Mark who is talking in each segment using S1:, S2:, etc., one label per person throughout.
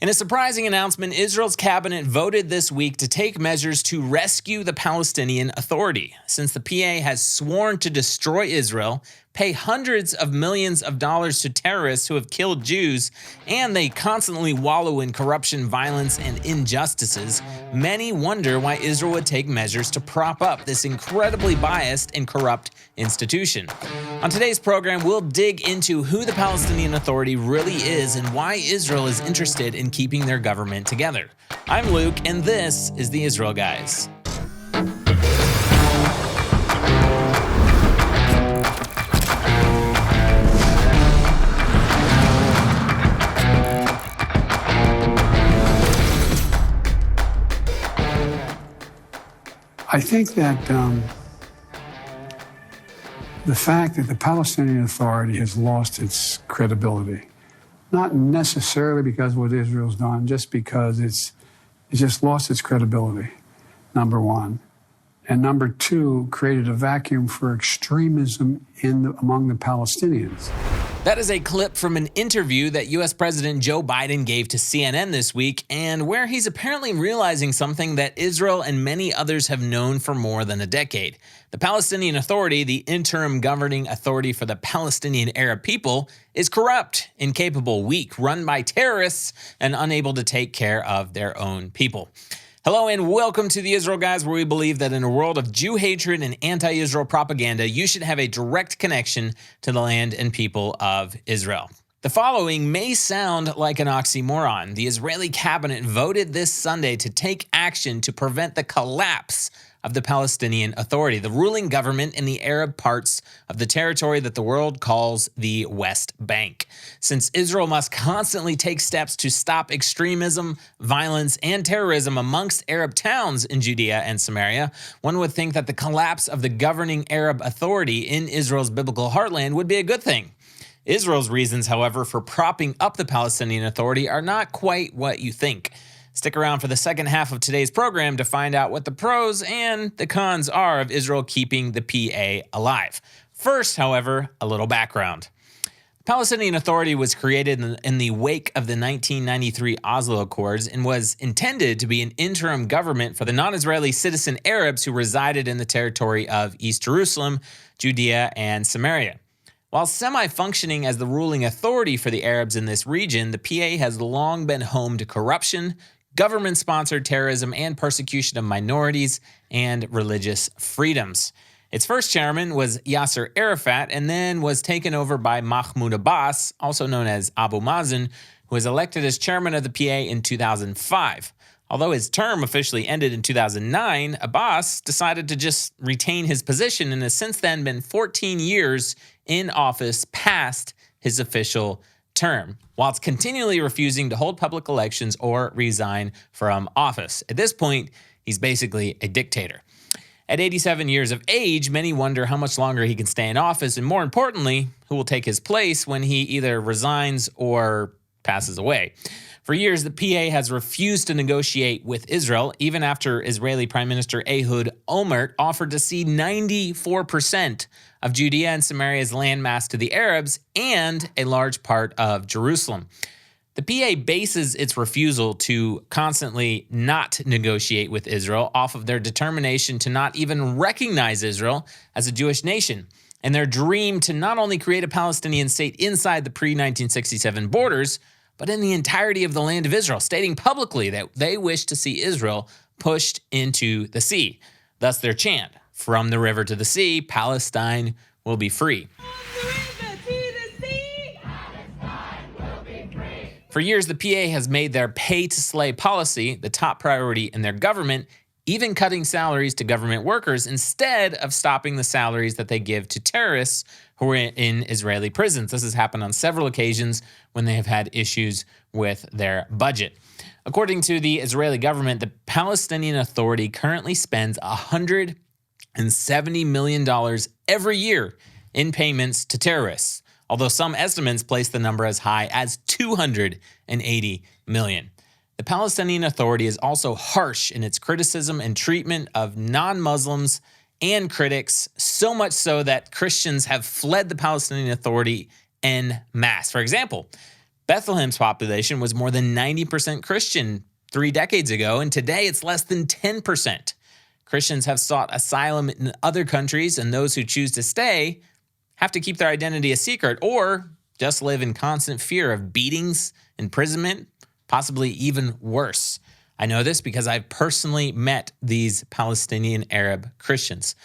S1: In a surprising announcement, Israel's cabinet voted this week to take measures to rescue the Palestinian Authority. Since the PA has sworn to destroy Israel, pay hundreds of millions of dollars to terrorists who have killed Jews, and they constantly wallow in corruption, violence, and injustices, many wonder why Israel would take measures to prop up this incredibly biased and corrupt institution. On today's program, we'll dig into who the Palestinian Authority really is and why Israel is interested in keeping their government together. I'm Luke, and this is the Israel Guys.
S2: I think that the fact that the Palestinian Authority has lost its credibility, not necessarily because of what Israel's done, just because it's just lost its credibility, number one. And number two, created a vacuum for extremism among the Palestinians.
S1: That is a clip from an interview that U.S. President Joe Biden gave to CNN this week, and where he's apparently realizing something that Israel and many others have known for more than a decade. The Palestinian Authority, the interim governing authority for the Palestinian Arab people, is corrupt, incapable, weak, run by terrorists, and unable to take care of their own people. Hello and welcome to the Israel Guys, where we believe that in a world of Jew hatred and anti-Israel propaganda, you should have a direct connection to the land and people of Israel. The following may sound like an oxymoron. The Israeli cabinet voted this Sunday to take action to prevent the collapse of the Palestinian Authority, the ruling government in the Arab parts of the territory that the world calls the West Bank. Since Israel must constantly take steps to stop extremism, violence, and terrorism amongst Arab towns in Judea and Samaria, one would think that the collapse of the governing Arab authority in Israel's biblical heartland would be a good thing. Israel's reasons, however, for propping up the Palestinian Authority are not quite what you think. Stick around for the second half of today's program to find out what the pros and the cons are of Israel keeping the PA alive. First, however, a little background. The Palestinian Authority was created in the wake of the 1993 Oslo Accords and was intended to be an interim government for the non-Israeli citizen Arabs who resided in the territory of East Jerusalem, Judea, and Samaria. While semi-functioning as the ruling authority for the Arabs in this region, the PA has long been home to corruption, government-sponsored terrorism, and persecution of minorities and religious freedoms. Its first chairman was Yasser Arafat and then was taken over by Mahmoud Abbas, also known as Abu Mazen, who was elected as chairman of the PA in 2005. Although his term officially ended in 2009, Abbas decided to just retain his position and has since then been 14 years in office past his official term, whilst continually refusing to hold public elections or resign from office. At this point, he's basically a dictator. At 87 years of age, many wonder how much longer he can stay in office, and more importantly, who will take his place when he either resigns or passes away. For years, the PA has refused to negotiate with Israel, even after Israeli Prime Minister Ehud Olmert offered to cede 94% of Judea and Samaria's landmass to the Arabs and a large part of Jerusalem. The PA bases its refusal to constantly not negotiate with Israel off of their determination to not even recognize Israel as a Jewish nation, and their dream to not only create a Palestinian state inside the pre-1967 borders, but in the entirety of the land of Israel, stating publicly that they wish to see Israel pushed into the sea. Thus their chant, "From the river to the sea, Palestine will be free." For years, the PA has made their pay-to-slay policy the top priority in their government, even cutting salaries to government workers instead of stopping the salaries that they give to terrorists who are in Israeli prisons. This has happened on several occasions when they have had issues with their budget. According to the Israeli government, the Palestinian Authority currently spends $170 million every year in payments to terrorists, although some estimates place the number as high as $280 million. The Palestinian Authority is also harsh in its criticism and treatment of non-Muslims and critics, so much so that Christians have fled the Palestinian Authority en masse. For example, Bethlehem's population was more than 90% Christian 3 decades ago, and today it's less than 10%. Christians have sought asylum in other countries, and those who choose to stay have to keep their identity a secret or just live in constant fear of beatings, imprisonment, possibly even worse. I know this because I've personally met these Palestinian Arab Christians.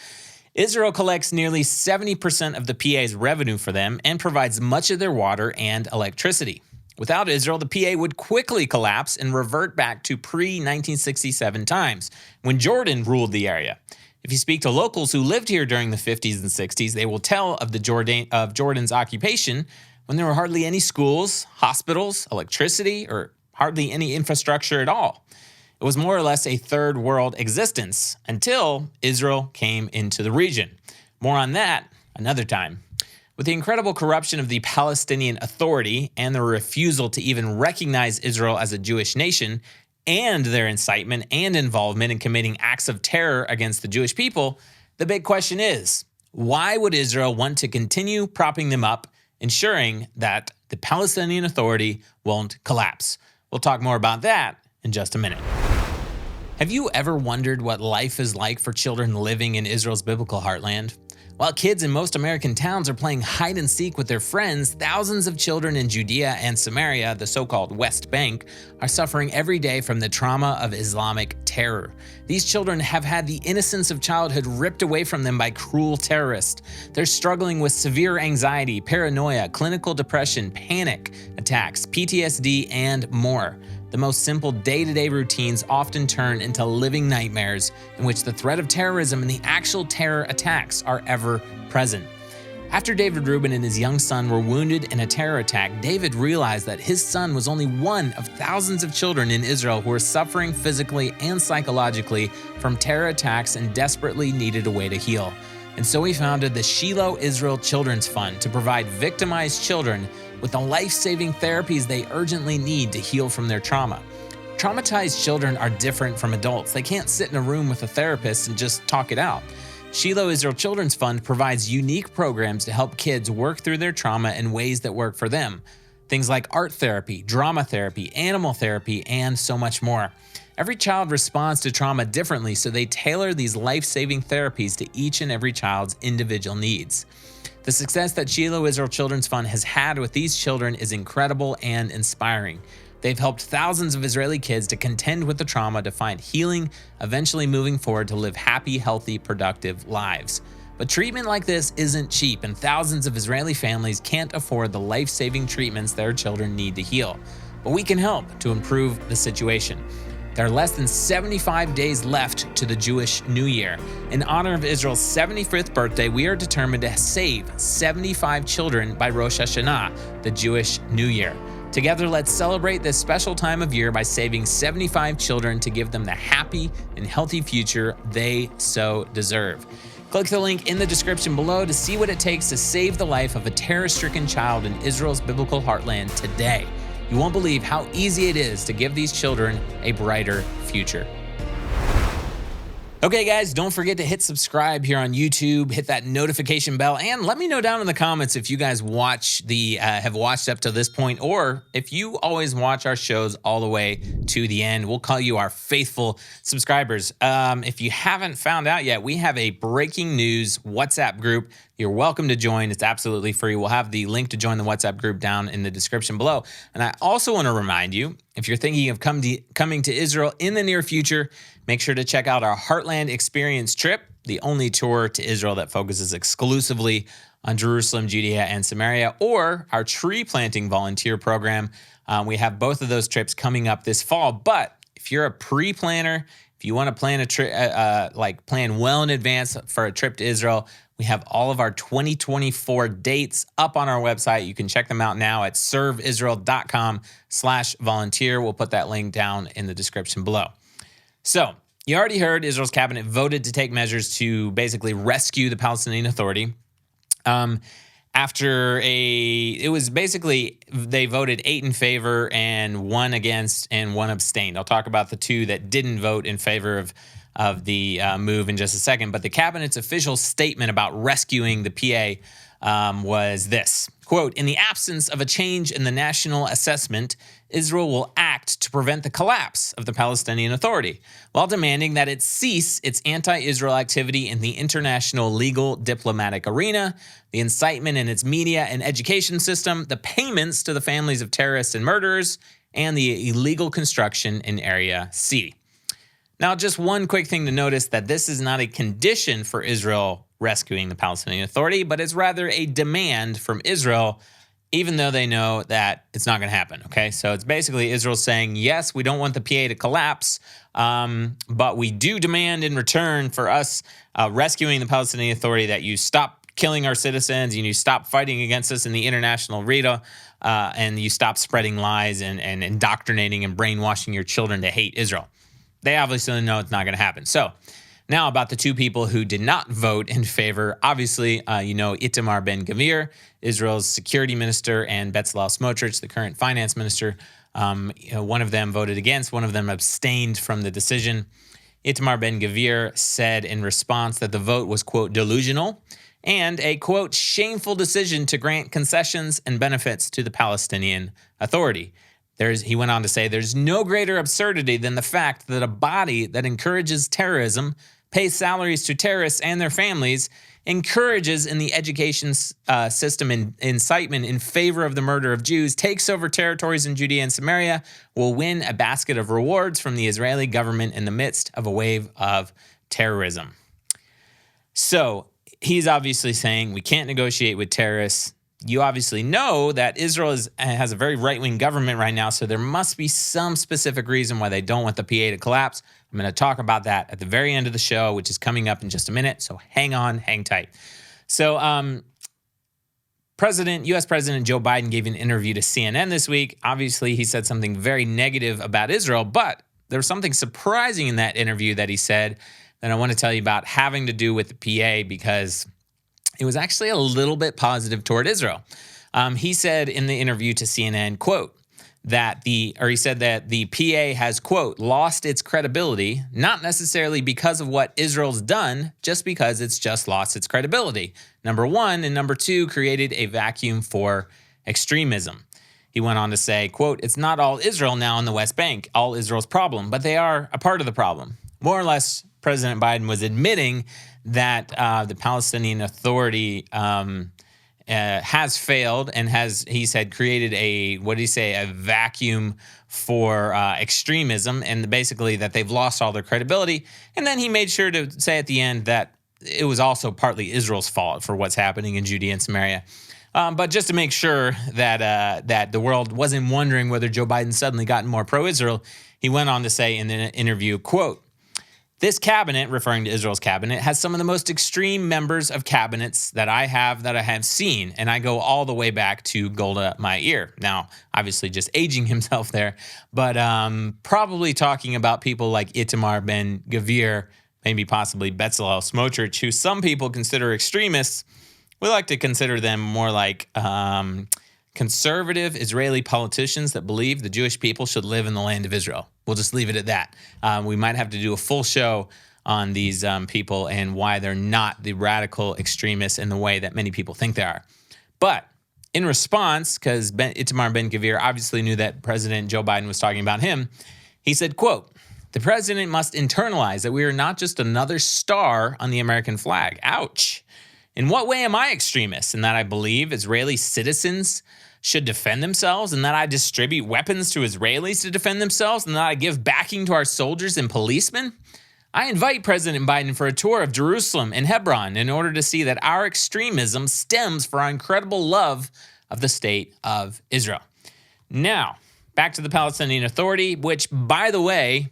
S1: Israel collects nearly 70% of the PA's revenue for them and provides much of their water and electricity. Without Israel, the PA would quickly collapse and revert back to pre-1967 times, when Jordan ruled the area. If you speak to locals who lived here during the 50s and 60s, they will tell of Jordan's occupation when there were hardly any schools, hospitals, electricity, or hardly any infrastructure at all. It was more or less a third world existence until Israel came into the region. More on that another time. With the incredible corruption of the Palestinian Authority and their refusal to even recognize Israel as a Jewish nation, and their incitement and involvement in committing acts of terror against the Jewish people, the big question is, why would Israel want to continue propping them up, ensuring that the Palestinian Authority won't collapse? We'll talk more about that in just a minute. Have you ever wondered what life is like for children living in Israel's biblical heartland? While kids in most American towns are playing hide and seek with their friends, thousands of children in Judea and Samaria, the so-called West Bank, are suffering every day from the trauma of Islamic terror. These children have had the innocence of childhood ripped away from them by cruel terrorists. They're struggling with severe anxiety, paranoia, clinical depression, panic attacks, PTSD, and more. The most simple day-to-day routines often turn into living nightmares in which the threat of terrorism and the actual terror attacks are ever present. After David Rubin and his young son were wounded in a terror attack, David realized that his son was only one of thousands of children in Israel who were suffering physically and psychologically from terror attacks and desperately needed a way to heal. And so he founded the Shiloh Israel Children's Fund to provide victimized children with the life-saving therapies they urgently need to heal from their trauma. Traumatized children are different from adults. They can't sit in a room with a therapist and just talk it out. Shiloh Israel Children's Fund provides unique programs to help kids work through their trauma in ways that work for them. Things like art therapy, drama therapy, animal therapy, and so much more. Every child responds to trauma differently, so they tailor these life-saving therapies to each and every child's individual needs. The success that Shiloh Israel Children's Fund has had with these children is incredible and inspiring. They've helped thousands of Israeli kids to contend with the trauma, to find healing, eventually moving forward to live happy, healthy, productive lives. But treatment like this isn't cheap, and thousands of Israeli families can't afford the life-saving treatments their children need to heal. But we can help to improve the situation. There are less than 75 days left to the Jewish New Year. In honor of Israel's 75th birthday, we are determined to save 75 children by Rosh Hashanah, the Jewish New Year. Together, let's celebrate this special time of year by saving 75 children to give them the happy and healthy future they so deserve. Click the link in the description below to see what it takes to save the life of a terror-stricken child in Israel's biblical heartland today. You won't believe how easy it is to give these children a brighter future. Okay, guys, don't forget to hit subscribe here on YouTube, hit that notification bell, and let me know down in the comments if you guys have watched up to this point, or if you always watch our shows all the way to the end. We'll call you our faithful subscribers. If you haven't found out yet, we have a breaking news WhatsApp group. You're welcome to join. It's absolutely free. We'll have the link to join the WhatsApp group down in the description below. And I also want to remind you, if you're thinking of coming to Israel in the near future, make sure to check out our Heartland Experience trip, the only tour to Israel that focuses exclusively on Jerusalem, Judea, and Samaria, or our tree planting volunteer program. We have both of those trips coming up this fall. But if you're a pre-planner, if you want to plan a trip, plan well in advance for a trip to Israel, we have all of our 2024 dates up on our website. You can check them out now at serveisrael.com/volunteer. We'll put that link down in the description below. So, you already heard Israel's cabinet voted to take measures to basically rescue the Palestinian Authority. They voted 8 in favor and 1 against and 1 abstained. I'll talk about the 2 that didn't vote in favor of the move in just a second. But the cabinet's official statement about rescuing the PA was this, quote, "In the absence of a change in the national assessment, Israel will act to prevent the collapse of the Palestinian Authority, while demanding that it cease its anti-Israel activity in the international legal diplomatic arena, the incitement in its media and education system, the payments to the families of terrorists and murderers, and the illegal construction in Area C." Now, just one quick thing to notice, that this is not a condition for Israel rescuing the Palestinian Authority, but it's rather a demand from Israel, even though they know that it's not going to happen, okay? So it's basically Israel saying, yes, we don't want the PA to collapse, but we do demand in return for us rescuing the Palestinian Authority that you stop killing our citizens and you stop fighting against us in the international arena, and you stop spreading lies and indoctrinating and brainwashing your children to hate Israel. They obviously know it's not going to happen. So now about the two people who did not vote in favor. Obviously, Itamar Ben-Gvir, Israel's security minister, and Bezalel Smotrich, the current finance minister. One of them voted against. One of them abstained from the decision. Itamar Ben-Gvir said in response that the vote was, quote, "delusional," and a, quote, "shameful decision to grant concessions and benefits to the Palestinian Authority." He went on to say, "There's no greater absurdity than the fact that a body that encourages terrorism, pays salaries to terrorists and their families, encourages in the education system incitement in favor of the murder of Jews, takes over territories in Judea and Samaria, will win a basket of rewards from the Israeli government in the midst of a wave of terrorism." So he's obviously saying we can't negotiate with terrorists. You obviously know that Israel has a very right-wing government right now, so there must be some specific reason why they don't want the PA to collapse. I'm going to talk about that at the very end of the show, which is coming up in just a minute, so hang on, hang tight. So U.S. President Joe Biden gave an interview to CNN this week. Obviously, he said something very negative about Israel, but there was something surprising in that interview that he said that I want to tell you about, having to do with the PA, because it was actually a little bit positive toward Israel. He said in the interview to CNN, quote, he said that the PA has, quote, "lost its credibility, not necessarily because of what Israel's done, just because it's just lost its credibility. Number one, and number two, created a vacuum for extremism." He went on to say, quote, "It's not all Israel now in the West Bank, all Israel's problem, but they are a part of the problem." More or less, President Biden was admitting that the Palestinian Authority has failed and has, he said, created a vacuum for extremism, and basically that they've lost all their credibility. And then he made sure to say at the end that it was also partly Israel's fault for what's happening in Judea and Samaria. But just to make sure that the world wasn't wondering whether Joe Biden suddenly gotten more pro-Israel, he went on to say in the interview, quote, "This cabinet," referring to Israel's cabinet, "has some of the most extreme members of cabinets that I have seen, and I go all the way back to Golda Meir." Now, obviously just aging himself there, but probably talking about people like Itamar Ben-Gvir, maybe possibly Bezalel Smotrich, who some people consider extremists. We like to consider them more like conservative Israeli politicians that believe the Jewish people should live in the land of Israel. We'll just leave it at that. We might have to do a full show on these people and why they're not the radical extremists in the way that many people think they are. But in response, because Itamar Ben-Gvir obviously knew that President Joe Biden was talking about him, he said, quote, "The president must internalize that we are not just another star on the American flag." Ouch. "In what way am I extremist? In that I believe Israeli citizens should defend themselves, and that I distribute weapons to Israelis to defend themselves, and that I give backing to our soldiers and policemen? I invite President Biden for a tour of Jerusalem and Hebron in order to see that our extremism stems from our incredible love of the state of Israel." Now, back to the Palestinian Authority, which, by the way,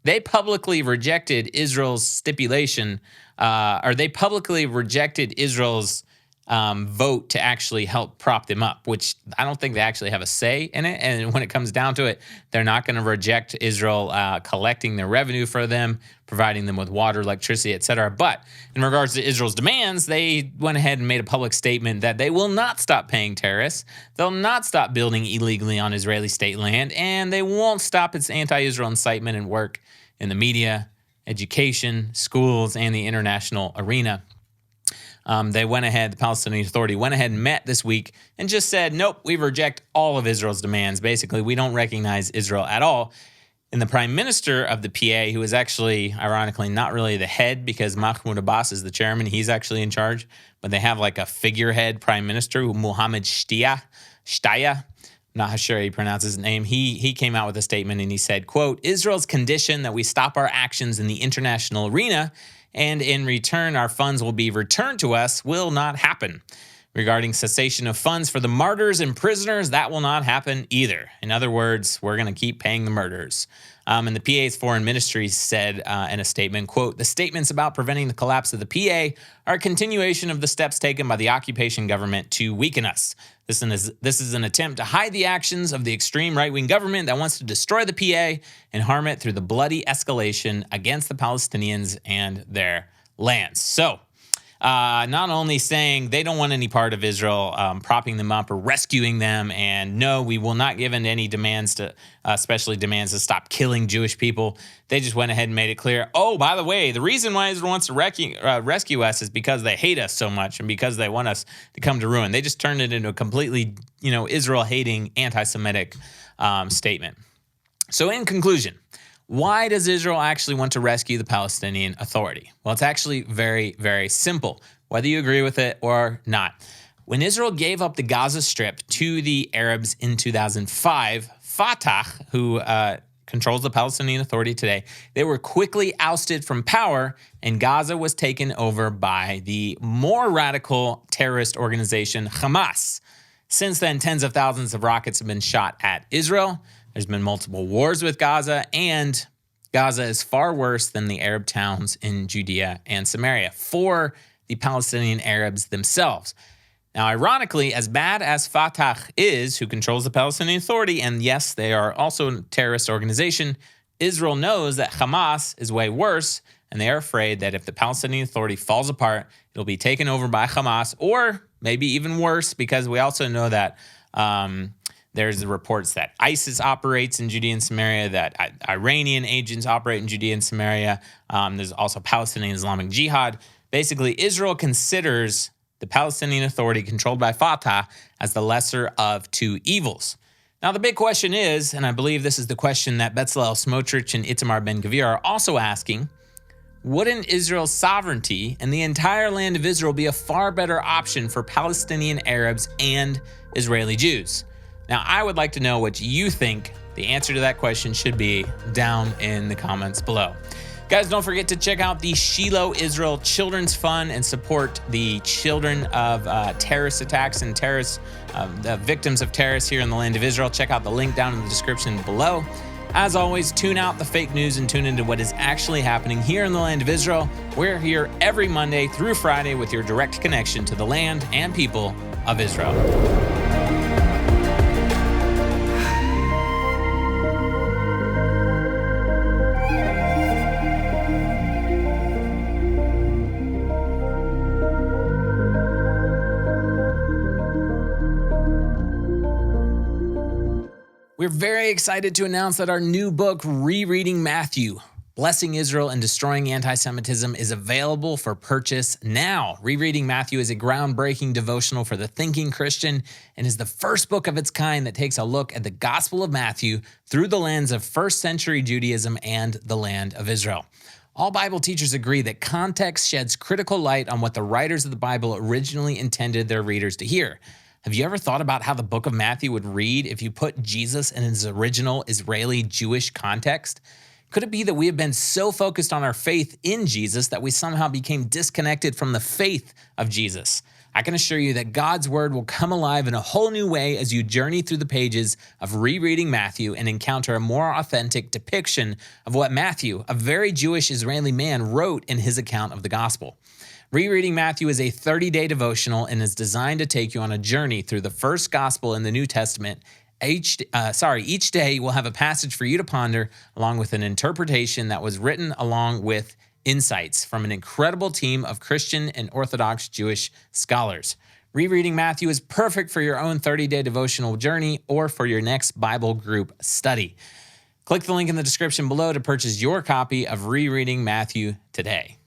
S1: they publicly rejected Israel's stipulation, they publicly rejected Israel's vote to actually help prop them up, which I don't think they actually have a say in it. And when it comes down to it, they're not going to reject Israel collecting their revenue for them, providing them with water, electricity, etc. But in regards to Israel's demands, they went ahead and made a public statement that they will not stop paying terrorists, they'll not stop building illegally on Israeli state land, and they won't stop its anti-Israel incitement and work in the media, education, schools, and the international arena. The Palestinian Authority went ahead and met this week and just said, nope, we reject all of Israel's demands. Basically, we don't recognize Israel at all. And the prime minister of the PA, who is actually, ironically, not really the head because Mahmoud Abbas is the chairman, he's actually in charge, but they have like a figurehead prime minister, Mohammed Shtaya. I'm not sure how you pronounce his name. He came out with a statement and he said, quote, Israel's condition that we stop our actions in the international arena and in return our funds will be returned to us will not happen. Regarding cessation of funds for the martyrs and prisoners, that will not happen either. In other words, we're going to keep paying the murderers. And the PA's foreign ministry said in a statement, quote, the statements about preventing the collapse of the PA are a continuation of the steps taken by the occupation government to weaken us. This is an attempt to hide the actions of the extreme right-wing government that wants to destroy the PA and harm it through the bloody escalation against the Palestinians and their lands. So, not only saying they don't want any part of Israel propping them up or rescuing them, and no, we will not give in to any demands to, especially demands to stop killing Jewish people. They just went ahead and made it clear, oh, by the way, the reason why Israel wants to rescue us is because they hate us so much and because they want us to come to ruin. They just turned it into a completely, Israel-hating, anti-Semitic statement. So in conclusion, why does Israel actually want to rescue the Palestinian Authority? Well, it's actually very, very simple, whether you agree with it or not. When Israel gave up the Gaza Strip to the Arabs in 2005, Fatah, who controls the Palestinian Authority today, they were quickly ousted from power, and Gaza was taken over by the more radical terrorist organization Hamas. Since then, tens of thousands of rockets have been shot at Israel. There's been multiple wars with Gaza, and Gaza is far worse than the Arab towns in Judea and Samaria for the Palestinian Arabs themselves. Now, ironically, as bad as Fatah is, who controls the Palestinian Authority, and yes, they are also a terrorist organization, Israel knows that Hamas is way worse, and they are afraid that if the Palestinian Authority falls apart, it'll be taken over by Hamas, or maybe even worse, because we also know that there's the reports that ISIS operates in Judea and Samaria, that Iranian agents operate in Judea and Samaria. There's also Palestinian Islamic Jihad. Basically, Israel considers the Palestinian Authority controlled by Fatah as the lesser of two evils. Now, the big question is, and I believe this is the question that Bezalel Smotrich and Itamar Ben-Gvir are also asking, wouldn't Israel's sovereignty and the entire land of Israel be a far better option for Palestinian Arabs and Israeli Jews? Now, I would like to know what you think the answer to that question should be down in the comments below. Guys, don't forget to check out the Shiloh Israel Children's Fund and support the children of terrorist attacks and the victims of terrorists here in the land of Israel. Check out the link down in the description below. As always, tune out the fake news and tune into what is actually happening here in the land of Israel. We're here every Monday through Friday with your direct connection to the land and people of Israel. We're very excited to announce that our new book, Rereading Matthew, Blessing Israel and Destroying Anti-Semitism, is available for purchase now. Rereading Matthew is a groundbreaking devotional for the thinking Christian and is the first book of its kind that takes a look at the Gospel of Matthew through the lens of first century Judaism and the land of Israel. All Bible teachers agree that context sheds critical light on what the writers of the Bible originally intended their readers to hear. Have you ever thought about how the book of Matthew would read if you put Jesus in his original Israeli Jewish context? Could it be that we have been so focused on our faith in Jesus that we somehow became disconnected from the faith of Jesus? I can assure you that God's word will come alive in a whole new way as you journey through the pages of Rereading Matthew and encounter a more authentic depiction of what Matthew, a very Jewish Israeli man, wrote in his account of the gospel. Rereading Matthew is a 30-day devotional and is designed to take you on a journey through the first gospel in the New Testament. Each day will have a passage for you to ponder, along with an interpretation that was written along with insights from an incredible team of Christian and Orthodox Jewish scholars. Rereading Matthew is perfect for your own 30-day devotional journey or for your next Bible group study. Click the link in the description below to purchase your copy of Rereading Matthew today.